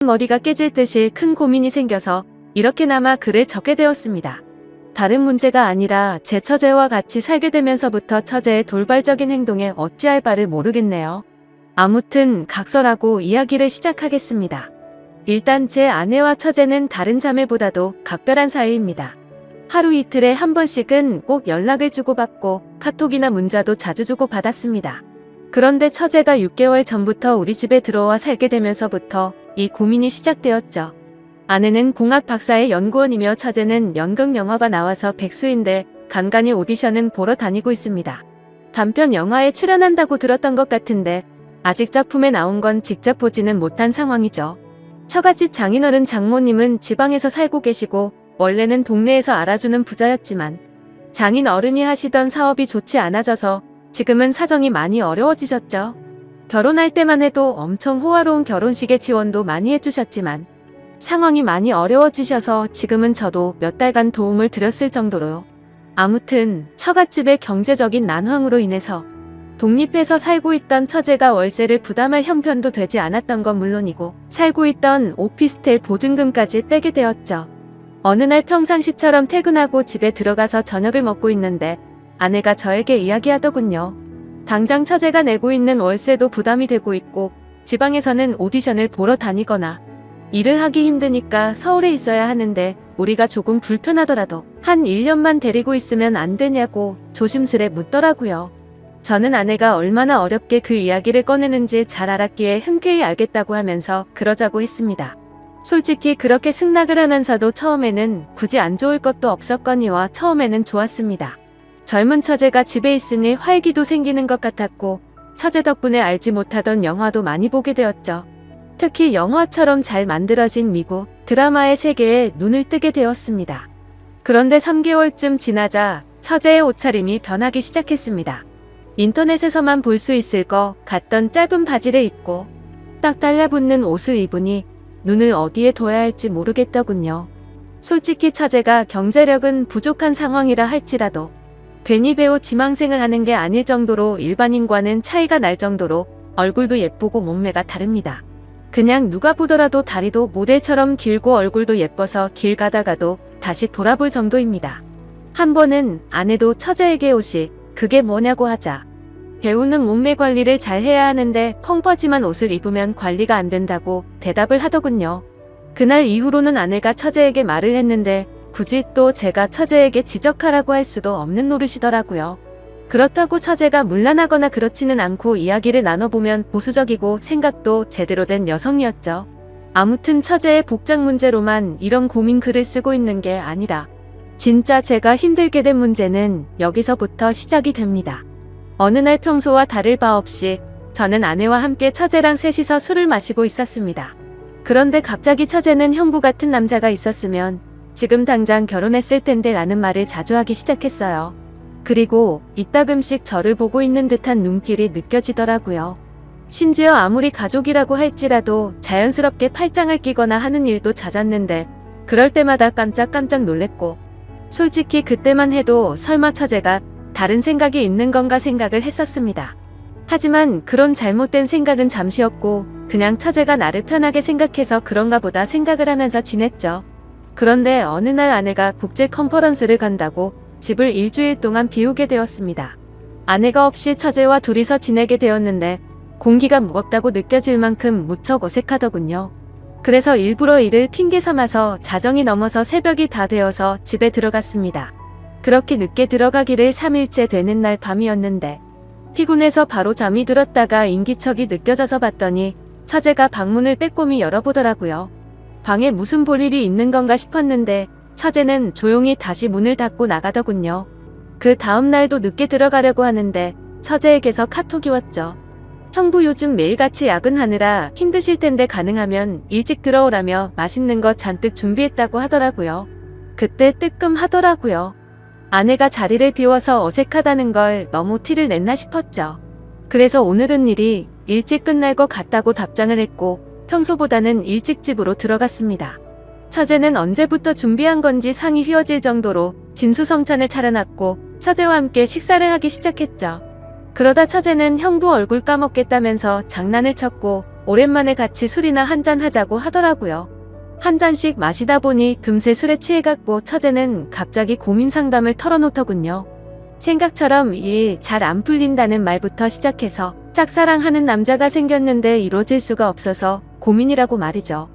머리가 깨질 듯이 큰 고민이 생겨서 이렇게나마 글을 적게 되었습니다. 다른 문제가 아니라 제 처제와 같이 살게 되면서부터 처제의 돌발적인 행동에 어찌할 바를 모르겠네요. 아무튼 각설하고 이야기를 시작하겠습니다. 일단 제 아내와 처제는 다른 자매보다도 각별한 사이입니다. 하루 이틀에 한 번씩은 꼭 연락을 주고받고 카톡이나 문자도 자주 주고받았습니다. 그런데 처제가 6개월 전부터 우리 집에 들어와 살게 되면서부터 이 고민이 시작되었죠. 아내는 공학 박사의 연구원이며 처제는 연극 영화가 나와서 백수인데 간간히 오디션은 보러 다니고 있습니다. 단편 영화에 출연한다고 들었던 것 같은데 아직 작품에 나온 건 직접 보지는 못한 상황이죠. 처갓집 장인어른 장모님은 지방에서 살고 계시고 원래는 동네에서 알아주는 부자였지만 장인어른이 하시던 사업이 좋지 않아져서 지금은 사정이 많이 어려워지셨죠. 결혼할 때만 해도 엄청 호화로운 결혼식의 지원도 많이 해주셨지만 상황이 많이 어려워지셔서 지금은 저도 몇 달간 도움을 드렸을 정도로요. 아무튼 처갓집의 경제적인 난황으로 인해서 독립해서 살고 있던 처제가 월세를 부담할 형편도 되지 않았던 건 물론이고 살고 있던 오피스텔 보증금까지 빼게 되었죠. 어느 날 평상시처럼 퇴근하고 집에 들어가서 저녁을 먹고 있는데 아내가 저에게 이야기하더군요. 당장 처제가 내고 있는 월세도 부담이 되고 있고 지방에서는 오디션을 보러 다니거나 일을 하기 힘드니까 서울에 있어야 하는데 우리가 조금 불편하더라도 한 1년만 데리고 있으면 안 되냐고 조심스레 묻더라고요. 저는 아내가 얼마나 어렵게 그 이야기를 꺼내는지 잘 알았기에 흔쾌히 알겠다고 하면서 그러자고 했습니다. 솔직히 그렇게 승낙을 하면서도 처음에는 굳이 안 좋을 것도 없었거니와 처음에는 좋았습니다. 젊은 처제가 집에 있으니 활기도 생기는 것 같았고 처제 덕분에 알지 못하던 영화도 많이 보게 되었죠. 특히 영화처럼 잘 만들어진 미국 드라마의 세계에 눈을 뜨게 되었습니다. 그런데 3개월쯤 지나자 처제의 옷차림이 변하기 시작했습니다. 인터넷에서만 볼 수 있을 것 같던 짧은 바지를 입고 딱 달라붙는 옷을 입으니 눈을 어디에 둬야 할지 모르겠더군요. 솔직히 처제가 경제력은 부족한 상황이라 할지라도 괜히 배우 지망생을 하는 게 아닐 정도로 일반인과는 차이가 날 정도로 얼굴도 예쁘고 몸매가 다릅니다. 그냥 누가 보더라도 다리도 모델처럼 길고 얼굴도 예뻐서 길 가다가도 다시 돌아볼 정도입니다. 한 번은 아내도 처제에게 옷이 그게 뭐냐고 하자 배우는 몸매 관리를 잘 해야 하는데 펑퍼짐한 옷을 입으면 관리가 안 된다고 대답을 하더군요. 그날 이후로는 아내가 처제에게 말을 했는데 굳이 또 제가 처제에게 지적하라고 할 수도 없는 노릇이더라고요. 그렇다고 처제가 문란하거나 그렇지는 않고 이야기를 나눠보면 보수적이고 생각도 제대로 된 여성이었죠. 아무튼 처제의 복장 문제로만 이런 고민 글을 쓰고 있는 게 아니라 진짜 제가 힘들게 된 문제는 여기서부터 시작이 됩니다. 어느 날 평소와 다를 바 없이 저는 아내와 함께 처제랑 셋이서 술을 마시고 있었습니다. 그런데 갑자기 처제는 형부 같은 남자가 있었으면 지금 당장 결혼했을 텐데 라는 말을 자주 하기 시작했어요. 그리고 이따금씩 저를 보고 있는 듯한 눈길이 느껴지더라고요. 심지어 아무리 가족이라고 할지라도 자연스럽게 팔짱을 끼거나 하는 일도 잦았는데 그럴 때마다 깜짝깜짝 놀랬고 솔직히 그때만 해도 설마 처제가 다른 생각이 있는 건가 생각을 했었습니다. 하지만 그런 잘못된 생각은 잠시였고 그냥 처제가 나를 편하게 생각해서 그런가 보다 생각을 하면서 지냈죠. 그런데 어느 날 아내가 국제 컨퍼런스를 간다고 집을 일주일 동안 비우게 되었습니다. 아내가 없이 처제와 둘이서 지내게 되었는데 공기가 무겁다고 느껴질 만큼 무척 어색하더군요. 그래서 일부러 이를 핑계 삼아서 자정이 넘어서 새벽이 다 되어서 집에 들어갔습니다. 그렇게 늦게 들어가기를 3일째 되는 날 밤이었는데 피곤해서 바로 잠이 들었다가 인기척이 느껴져서 봤더니 처제가 방문을 빼꼼히 열어보더라고요. 방에 무슨 볼일이 있는 건가 싶었는데 처제는 조용히 다시 문을 닫고 나가더군요. 그 다음 날도 늦게 들어가려고 하는데 처제에게서 카톡이 왔죠. 형부 요즘 매일같이 야근하느라 힘드실 텐데 가능하면 일찍 들어오라며 맛있는 거 잔뜩 준비했다고 하더라고요. 그때 뜨끔하더라고요. 아내가 자리를 비워서 어색하다는 걸 너무 티를 냈나 싶었죠. 그래서 오늘은 일이 일찍 끝날 것 같다고 답장을 했고 평소보다는 일찍 집으로 들어갔습니다. 처제는 언제부터 준비한 건지 상이 휘어질 정도로 진수성찬을 차려놨고 처제와 함께 식사를 하기 시작했죠. 그러다 처제는 형부 얼굴 까먹겠다면서 장난을 쳤고 오랜만에 같이 술이나 한잔 하자고 하더라고요. 한 잔씩 마시다 보니 금세 술에 취해갔고 처제는 갑자기 고민 상담을 털어놓더군요. 생각처럼 일 잘 안 풀린다는 말부터 시작해서 짝사랑하는 남자가 생겼는데 이루어질 수가 없어서 고민이라고 말이죠.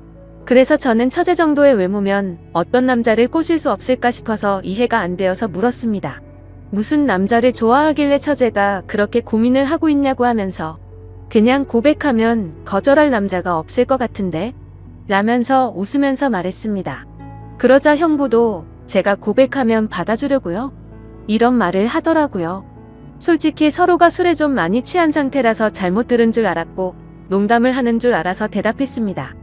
그래서 저는 처제 정도의 외모면 어떤 남자를 꼬실 수 없을까 싶어서 이해가 안 되어서 물었습니다. 무슨 남자를 좋아하길래 처제가 그렇게 고민을 하고 있냐고 하면서 그냥 고백하면 거절할 남자가 없을 것 같은데? 라면서 웃으면서 말했습니다. 그러자 형부도 제가 고백하면 받아주려고요? 이런 말을 하더라고요. 솔직히 서로가 술에 좀 많이 취한 상태라서 잘못 들은 줄 알았고 농담을 하는 줄 알아서 대답했습니다.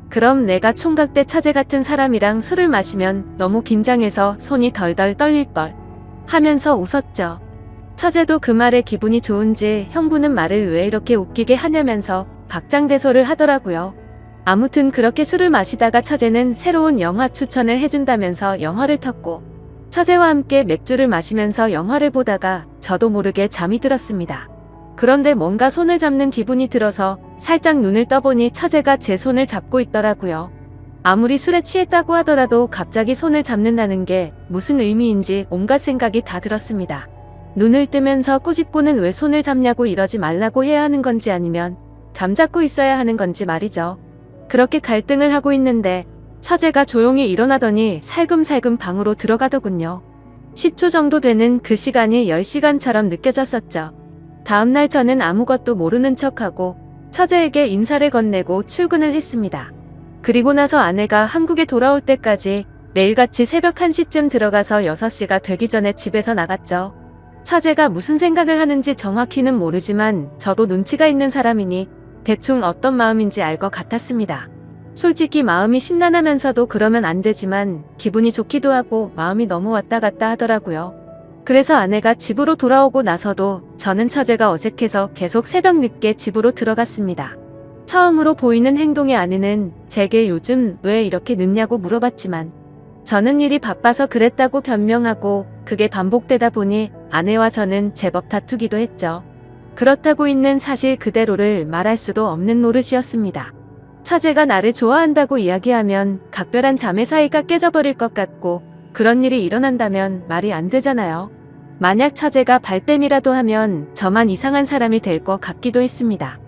그럼 내가 총각 때 처제 같은 사람이랑 술을 마시면 너무 긴장해서 손이 덜덜 떨릴걸 하면서 웃었죠. 처제도 그 말에 기분이 좋은지 형부는 말을 왜 이렇게 웃기게 하냐면서 박장대소를 하더라고요. 아무튼 그렇게 술을 마시다가 처제는 새로운 영화 추천을 해준다면서 영화를 켰고 처제와 함께 맥주를 마시면서 영화를 보다가 저도 모르게 잠이 들었습니다. 그런데 뭔가 손을 잡는 기분이 들어서 살짝 눈을 떠보니 처제가 제 손을 잡고 있더라고요. 아무리 술에 취했다고 하더라도 갑자기 손을 잡는다는 게 무슨 의미인지 온갖 생각이 다 들었습니다. 눈을 뜨면서 꼬집고는 왜 손을 잡냐고 이러지 말라고 해야 하는 건지 아니면 잠자고 있어야 하는 건지 말이죠. 그렇게 갈등을 하고 있는데 처제가 조용히 일어나더니 살금살금 방으로 들어가더군요. 10초 정도 되는 그 시간이 10시간처럼 느껴졌었죠. 다음날 저는 아무것도 모르는 척하고 처제에게 인사를 건네고 출근을 했습니다. 그리고 나서 아내가 한국에 돌아올 때까지 매일같이 새벽 1시쯤 들어가서 6시가 되기 전에 집에서 나갔죠. 처제가 무슨 생각을 하는지 정확히는 모르지만 저도 눈치가 있는 사람이니 대충 어떤 마음인지 알 것 같았습니다. 솔직히 마음이 심란하면서도 그러면 안 되지만 기분이 좋기도 하고 마음이 너무 왔다 갔다 하더라고요. 그래서 아내가 집으로 돌아오고 나서도 저는 처제가 어색해서 계속 새벽 늦게 집으로 들어갔습니다. 처음으로 보이는 행동의 아내는 제게 요즘 왜 이렇게 늦냐고 물어봤지만 저는 일이 바빠서 그랬다고 변명하고 그게 반복되다 보니 아내와 저는 제법 다투기도 했죠. 그렇다고 있는 사실 그대로를 말할 수도 없는 노릇이었습니다. 처제가 나를 좋아한다고 이야기하면 각별한 자매 사이가 깨져버릴 것 같고 그런 일이 일어난다면 말이 안 되잖아요. 만약 처제가 발뺌이라도 하면 저만 이상한 사람이 될 것 같기도 했습니다.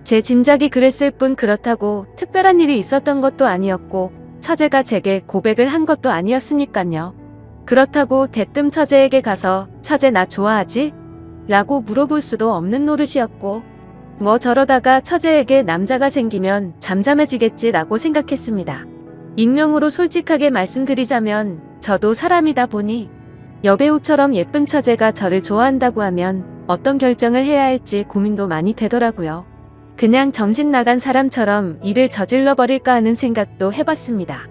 제 짐작이 그랬을 뿐 그렇다고 특별한 일이 있었던 것도 아니었고 처제가 제게 고백을 한 것도 아니었으니깐요. 그렇다고 대뜸 처제에게 가서 처제 나 좋아하지? 라고 물어볼 수도 없는 노릇이었고 뭐 저러다가 처제에게 남자가 생기면 잠잠해지겠지라고 생각했습니다. 익명으로 솔직하게 말씀드리자면 저도 사람이다 보니 여배우처럼 예쁜 처제가 저를 좋아한다고 하면 어떤 결정을 해야 할지 고민도 많이 되더라고요. 그냥 정신 나간 사람처럼 일을 저질러 버릴까 하는 생각도 해봤습니다.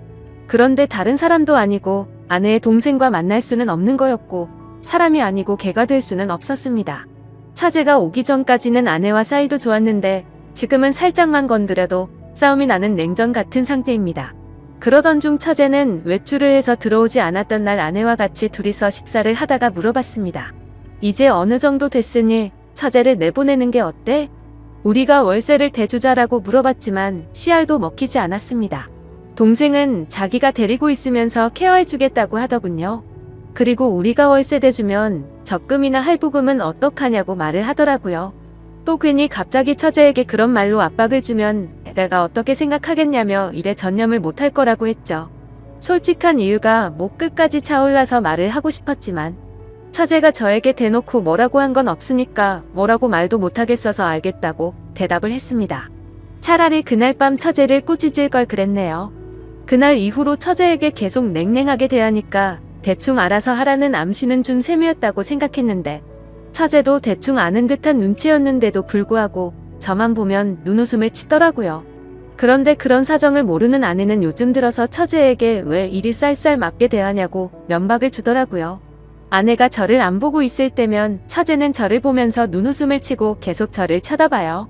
그런데 다른 사람도 아니고 아내의 동생과 만날 수는 없는 거였고 사람이 아니고 개가 될 수는 없었습니다. 처제가 오기 전까지는 아내와 사이도 좋았는데 지금은 살짝만 건드려도 싸움이 나는 냉전 같은 상태입니다. 그러던 중 처제는 외출을 해서 들어오지 않았던 날 아내와 같이 둘이서 식사를 하다가 물어봤습니다. 이제 어느 정도 됐으니 처제를 내보내는 게 어때? 우리가 월세를 대주자라고 물어봤지만 씨알도 먹히지 않았습니다. 동생은 자기가 데리고 있으면서 케어해주겠다고 하더군요. 그리고 우리가 월세 대주면 적금이나 할부금은 어떡하냐고 말을 하더라고요. 또 괜히 갑자기 처제에게 그런 말로 압박을 주면 내가 어떻게 생각하겠냐며 일에 전념을 못할 거라고 했죠. 솔직한 이유가 목 끝까지 차올라서 말을 하고 싶었지만 처제가 저에게 대놓고 뭐라고 한 건 없으니까 뭐라고 말도 못하겠어서 알겠다고 대답을 했습니다. 차라리 그날 밤 처제를 꾸짖을 걸 그랬네요. 그날 이후로 처제에게 계속 냉랭하게 대하니까 대충 알아서 하라는 암시는 준 셈이었다고 생각했는데 처제도 대충 아는 듯한 눈치였는데도 불구하고 저만 보면 눈웃음을 치더라고요. 그런데 그런 사정을 모르는 아내는 요즘 들어서 처제에게 왜 이리 쌀쌀 맞게 대하냐고 면박을 주더라고요. 아내가 저를 안 보고 있을 때면 처제는 저를 보면서 눈웃음을 치고 계속 저를 쳐다봐요.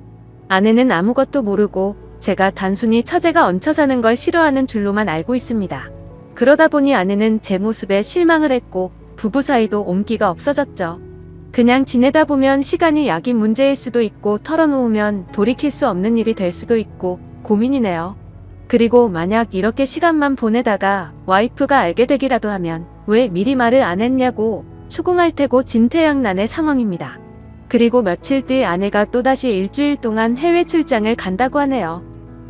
아내는 아무것도 모르고 제가 단순히 처제가 얹혀 사는 걸 싫어하는 줄로만 알고 있습니다. 그러다 보니 아내는 제 모습에 실망을 했고 부부 사이도 온기가 없어졌죠. 그냥 지내다 보면 시간이 약이 문제일 수도 있고 털어놓으면 돌이킬 수 없는 일이 될 수도 있고 고민이네요. 그리고 만약 이렇게 시간만 보내다가 와이프가 알게 되기라도 하면 왜 미리 말을 안 했냐고 추궁할 테고 진퇴양난의 상황입니다. 그리고 며칠 뒤 아내가 또다시 일주일 동안 해외 출장을 간다고 하네요.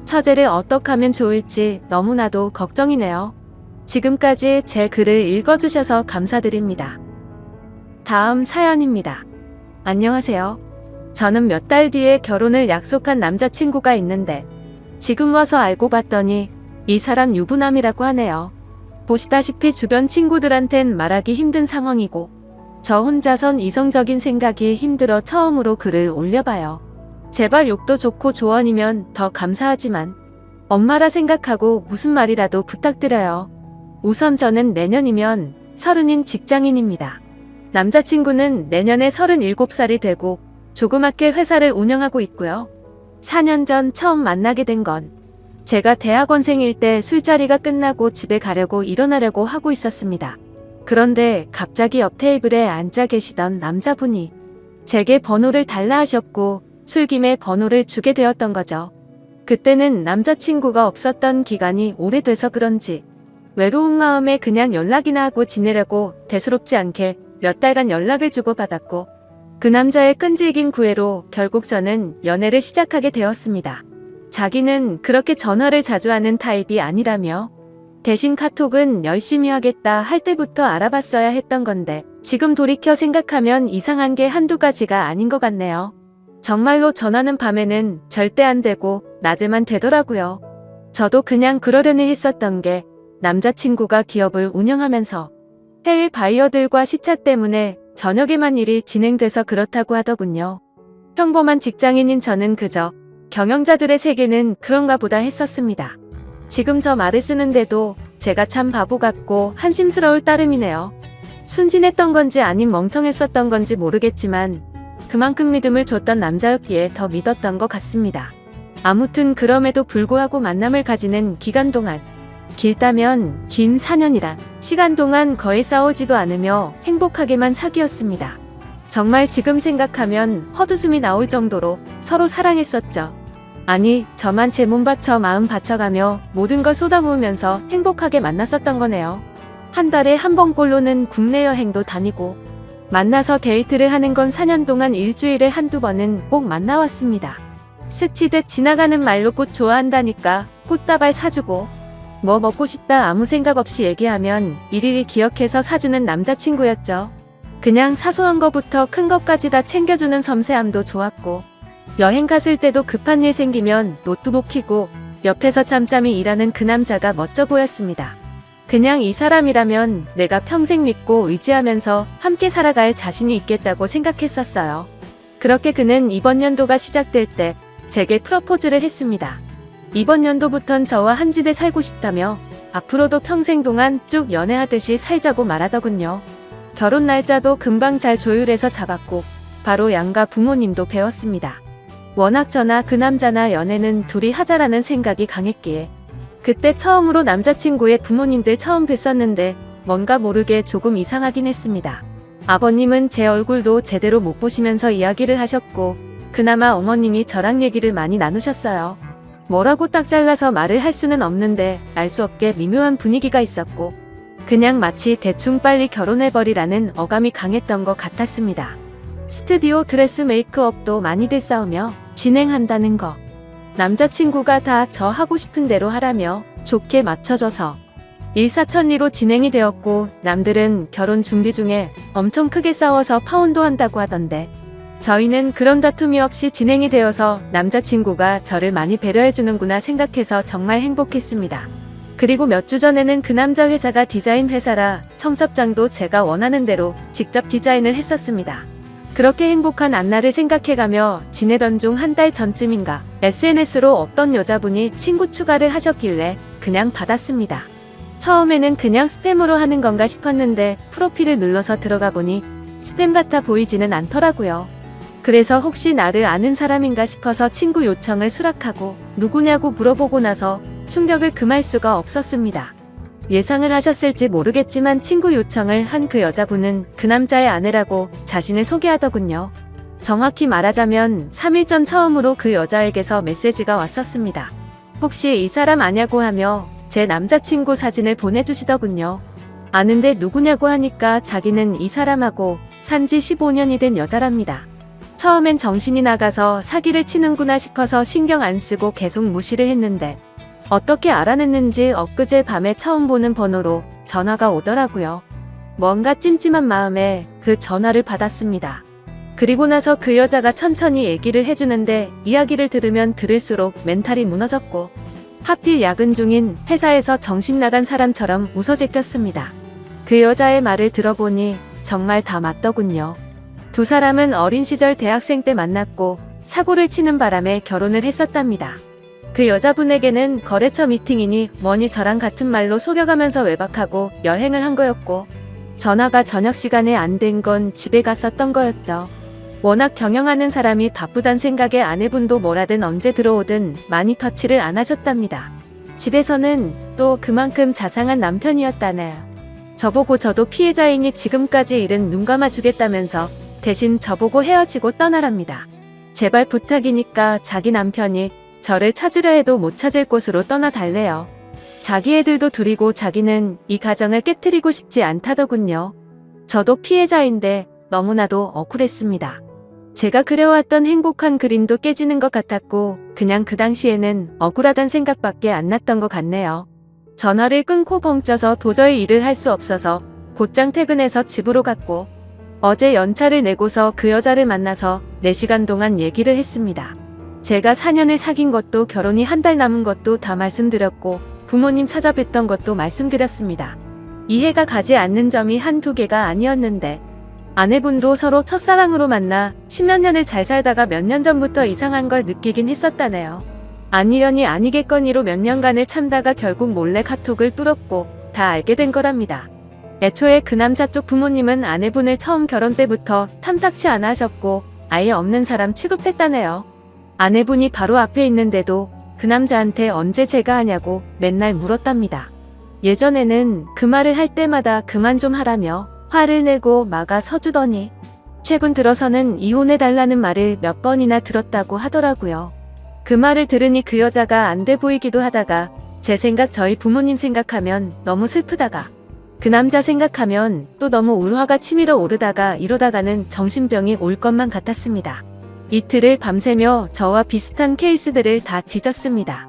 처제를 어떻게 하면 좋을지 너무나도 걱정이네요. 지금까지 제 글을 읽어주셔서 감사드립니다. 다음 사연입니다. 안녕하세요. 저는 몇 달 뒤에 결혼을 약속한 남자친구가 있는데 지금 와서 알고 봤더니 이 사람 유부남이라고 하네요. 보시다시피 주변 친구들한텐 말하기 힘든 상황이고 저 혼자선 이성적인 생각이 힘들어 처음으로 글을 올려봐요. 제발 욕도 좋고 조언이면 더 감사하지만 엄마라 생각하고 무슨 말이라도 부탁드려요. 우선 저는 내년이면 30인 직장인입니다. 남자친구는 내년에 37살이 되고 조그맣게 회사를 운영하고 있고요. 4년 전 처음 만나게 된 건 제가 대학원생일 때 술자리가 끝나고 집에 가려고 일어나려고 하고 있었습니다. 그런데 갑자기 옆 테이블에 앉아 계시던 남자분이 제게 번호를 달라 하셨고 술김에 번호를 주게 되었던 거죠. 그때는 남자친구가 없었던 기간이 오래돼서 그런지 외로운 마음에 그냥 연락이나 하고 지내려고 대수롭지 않게 몇 달간 연락을 주고받았고 그 남자의 끈질긴 구애로 결국 저는 연애를 시작하게 되었습니다. 자기는 그렇게 전화를 자주 하는 타입이 아니라며 대신 카톡은 열심히 하겠다 할 때부터 알아봤어야 했던 건데 지금 돌이켜 생각하면 이상한 게 한두 가지가 아닌 것 같네요. 정말로 전화는 밤에는 절대 안 되고 낮에만 되더라고요. 저도 그냥 그러려니 했었던 게 남자친구가 기업을 운영하면서 해외 바이어들과 시차 때문에 저녁에만 일이 진행돼서 그렇다고 하더군요. 평범한 직장인인 저는 그저 경영자들의 세계는 그런가 보다 했었습니다. 지금 저 말을 쓰는데도 제가 참 바보 같고 한심스러울 따름이네요. 순진했던 건지 아님 멍청했었던 건지 모르겠지만 그만큼 믿음을 줬던 남자였기에 더 믿었던 것 같습니다. 아무튼 그럼에도 불구하고 만남을 가지는 기간 동안 길다면 긴 4년이란 시간 동안 거의 싸우지도 않으며 행복하게만 사귀었습니다. 정말 지금 생각하면 헛웃음이 나올 정도로 서로 사랑했었죠. 아니, 저만 제 몸 바쳐 마음 바쳐가며 모든 걸 쏟아부으면서 행복하게 만났었던 거네요. 한 달에 한 번꼴로는 국내 여행도 다니고 만나서 데이트를 하는 건 4년 동안 일주일에 한두 번은 꼭 만나왔습니다. 스치듯 지나가는 말로 꽃 좋아한다니까 꽃다발 사주고 뭐 먹고 싶다 아무 생각 없이 얘기하면 일일이 기억해서 사주는 남자친구였죠. 그냥 사소한 거부터 큰 것까지 다 챙겨주는 섬세함도 좋았고 여행 갔을 때도 급한 일 생기면 노트북 켜고 옆에서 짬짬이 일하는 그 남자가 멋져 보였습니다. 그냥 이 사람이라면 내가 평생 믿고 의지하면서 함께 살아갈 자신이 있겠다고 생각했었어요. 그렇게 그는 이번 연도가 시작될 때 제게 프러포즈를 했습니다. 이번 연도부턴 저와 한 집에 살고 싶다며 앞으로도 평생 동안 쭉 연애하듯이 살자고 말하더군요. 결혼 날짜도 금방 잘 조율해서 잡았고 바로 양가 부모님도 배웠습니다. 워낙 저나 그 남자나 연애는 둘이 하자라는 생각이 강했기에 그때 처음으로 남자친구의 부모님들 처음 뵀었는데 뭔가 모르게 조금 이상하긴 했습니다. 아버님은 제 얼굴도 제대로 못 보시면서 이야기를 하셨고 그나마 어머님이 저랑 얘기를 많이 나누셨어요. 뭐라고 딱 잘라서 말을 할 수는 없는데 알 수 없게 미묘한 분위기가 있었고 그냥 마치 대충 빨리 결혼해버리라는 어감이 강했던 것 같았습니다. 스튜디오 드레스 메이크업도 많이들 싸우며 진행한다는 거. 남자친구가 다 저 하고 싶은 대로 하라며 좋게 맞춰줘서 일사천리로 진행이 되었고 남들은 결혼 준비 중에 엄청 크게 싸워서 파혼도 한다고 하던데 저희는 그런 다툼이 없이 진행이 되어서 남자친구가 저를 많이 배려해주는구나 생각해서 정말 행복했습니다. 그리고 몇 주 전에는 그 남자 회사가 디자인 회사라 청첩장도 제가 원하는 대로 직접 디자인을 했었습니다. 그렇게 행복한 안날을 생각해가며 지내던 중 한 달 전쯤인가 SNS로 어떤 여자분이 친구 추가를 하셨길래 그냥 받았습니다. 처음에는 그냥 스팸으로 하는 건가 싶었는데 프로필을 눌러서 들어가 보니 스팸 같아 보이지는 않더라고요. 그래서 혹시 나를 아는 사람인가 싶어서 친구 요청을 수락하고 누구냐고 물어보고 나서 충격을 금할 수가 없었습니다. 예상을 하셨을지 모르겠지만 친구 요청을 한 그 여자분은 그 남자의 아내라고 자신을 소개하더군요. 정확히 말하자면 3일 전 처음으로 그 여자에게서 메시지가 왔었습니다. 혹시 이 사람 아냐고 하며 제 남자친구 사진을 보내주시더군요. 아는데 누구냐고 하니까 자기는 이 사람하고 산지 15년이 된 여자랍니다. 처음엔 정신이 나가서 사기를 치는구나 싶어서 신경 안 쓰고 계속 무시를 했는데 어떻게 알아냈는지 엊그제 밤에 처음 보는 번호로 전화가 오더라고요. 뭔가 찜찜한 마음에 그 전화를 받았습니다. 그리고 나서 그 여자가 천천히 얘기를 해주는데 이야기를 들으면 들을수록 멘탈이 무너졌고 하필 야근 중인 회사에서 정신 나간 사람처럼 웃어제꼈습니다. 그 여자의 말을 들어보니 정말 다 맞더군요. 두 사람은 어린 시절 대학생 때 만났고 사고를 치는 바람에 결혼을 했었답니다. 그 여자분에게는 거래처 미팅이니 뭐니 저랑 같은 말로 속여가면서 외박하고 여행을 한 거였고 전화가 저녁 시간에 안 된 건 집에 갔었던 거였죠. 워낙 경영하는 사람이 바쁘단 생각에 아내분도 뭐라든 언제 들어오든 많이 터치를 안 하셨답니다. 집에서는 또 그만큼 자상한 남편이었다네요. 저보고 저도 피해자이니 지금까지 일은 눈 감아주겠다면서 대신 저보고 헤어지고 떠나랍니다. 제발 부탁이니까 자기 남편이 저를 찾으려 해도 못 찾을 곳으로 떠나달래요. 자기 애들도 둘이고 자기는 이 가정을 깨트리고 싶지 않다더군요. 저도 피해자인데 너무나도 억울했습니다. 제가 그려왔던 행복한 그림도 깨지는 것 같았고 그냥 그 당시에는 억울하단 생각밖에 안 났던 것 같네요. 전화를 끊고 벙쪄서 도저히 일을 할 수 없어서 곧장 퇴근해서 집으로 갔고 어제 연차를 내고서 그 여자를 만나서 4시간 동안 얘기를 했습니다. 제가 4년을 사귄 것도 결혼이 한 달 남은 것도 다 말씀드렸고 부모님 찾아뵀던 것도 말씀드렸습니다. 이해가 가지 않는 점이 한두 개가 아니었는데 아내분도 서로 첫사랑으로 만나 10몇 년을 잘 살다가 몇 년 전부터 이상한 걸 느끼긴 했었다네요. 아니려니 아니겠거니로 몇 년간을 참다가 결국 몰래 카톡을 뚫었고 다 알게 된 거랍니다. 애초에 그 남자 쪽 부모님은 아내분을 처음 결혼 때부터 탐탁치 않아 하셨고 아예 없는 사람 취급했다네요. 아내분이 바로 앞에 있는데도 그 남자한테 언제 제가 하냐고 맨날 물었답니다. 예전에는 그 말을 할 때마다 그만 좀 하라며 화를 내고 막아 서주더니 최근 들어서는 이혼해달라는 말을 몇 번이나 들었다고 하더라고요. 그 말을 들으니 그 여자가 안 돼 보이기도 하다가 제 생각 저희 부모님 생각하면 너무 슬프다가 그 남자 생각하면 또 너무 울화가 치밀어 오르다가 이러다가는 정신병이 올 것만 같았습니다. 이틀을 밤새며 저와 비슷한 케이스들을 다 뒤졌습니다.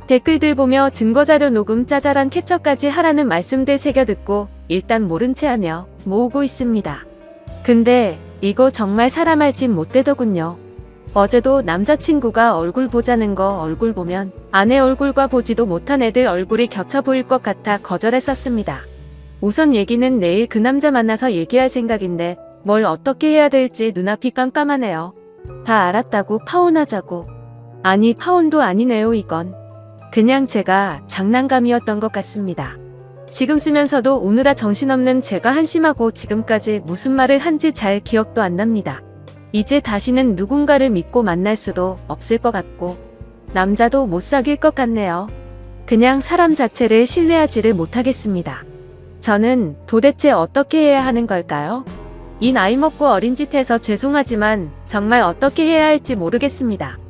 댓글들 보며 증거자료 녹음 짜잘한 캡처까지 하라는 말씀들 새겨 듣고 일단 모른 채 하며 모으고 있습니다. 근데 이거 정말 사람 할 짓 못 되더군요. 어제도 남자친구가 얼굴 보자는 거 얼굴 보면 아내 얼굴과 보지도 못한 애들 얼굴이 겹쳐 보일 것 같아 거절했었습니다. 우선 얘기는 내일 그 남자 만나서 얘기할 생각인데 뭘 어떻게 해야 될지 눈앞이 깜깜하네요. 다 알았다고 파혼하자고. 아니 파혼도 아니네요 이건. 그냥 제가 장난감이었던 것 같습니다. 지금 쓰면서도 오느라 정신없는 제가 한심하고 지금까지 무슨 말을 한지 잘 기억도 안 납니다. 이제 다시는 누군가를 믿고 만날 수도 없을 것 같고 남자도 못 사귈 것 같네요. 그냥 사람 자체를 신뢰하지를 못하겠습니다. 저는 도대체 어떻게 해야 하는 걸까요? 이 나이 먹고 어린 짓 해서 죄송하지만 정말 어떻게 해야 할지 모르겠습니다.